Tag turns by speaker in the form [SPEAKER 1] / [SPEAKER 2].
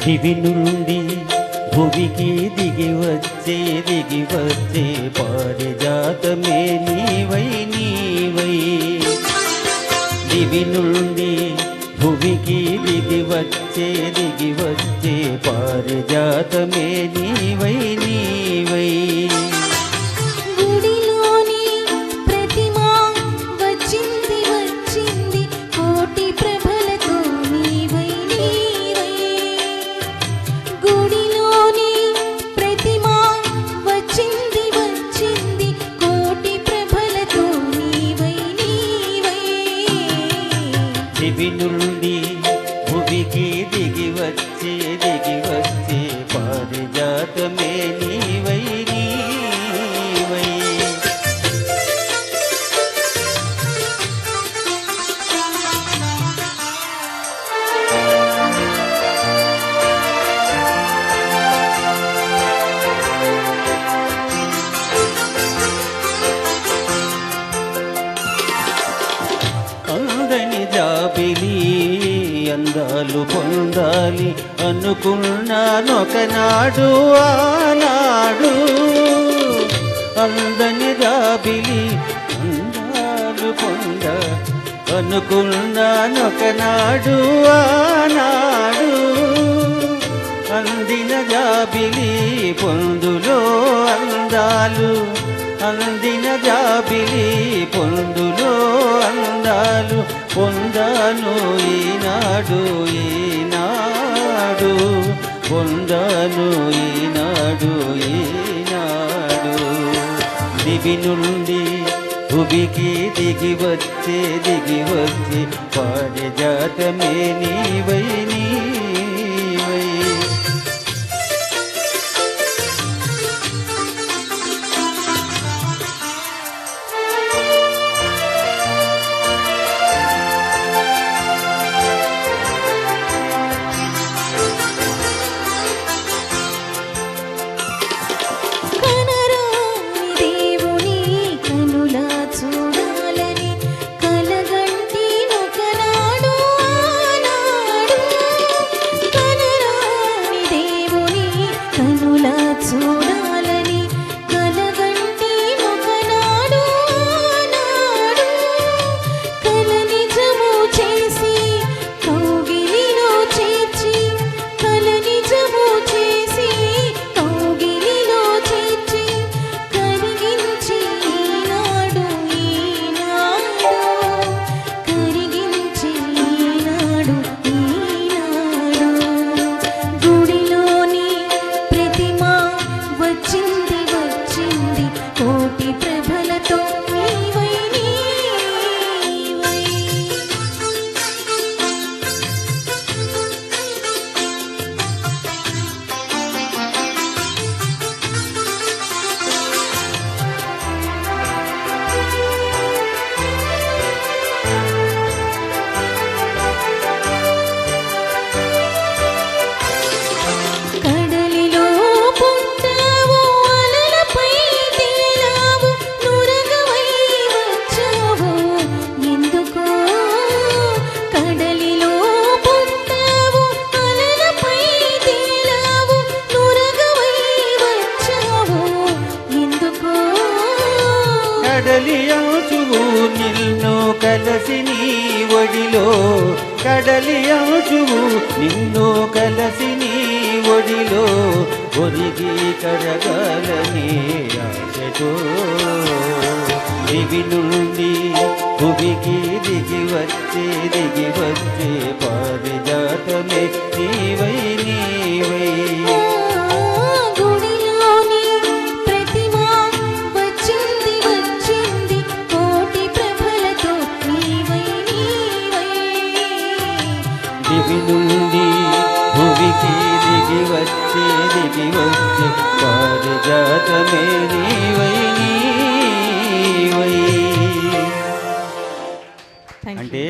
[SPEAKER 1] దివి నుండి భువికి దిగి వచ్చే పారిజాతమే నీవై నీవై. దివి నుండి భువికి దిగి వచ్చే పారిజాతమే నీవై నీవై. దివి నుండి భువికి దిగి వచ్చే పారిజాతమే నీవై నీవై. అందని జాబిలి అందాలు పొందాలి అనుకున్నానొకనాడు ఆనాడు. అందని జాబిలి అందాలు అనుకున్నానొకనాడు ఆనాడు. అందిన జాబిలి పొందులో అందాలు, అందిన జాబిలి పొందులో అందాలు పొందాను ఈనాడు ఈనాడు. పొందాను ఈనాడు ఈనాడు. దివి నుండి భువికి దిగి వచ్చే పారిజాతమే నీవై నీవై. కడలియాంచువు నిన్ను కలసి నీ ఒడిలో, కడలియాంచువు నిన్ను కలసి నీ ఒడిలో ఒరిగి కరగాలని ఆశతో. దివి నుండి భువికి దిగి వచ్చే పారిజాతమే నీవై నీవై. దివి నుండి భువికి దిగి వచ్చే పారిజాతమే నీవై నీవై. అంటే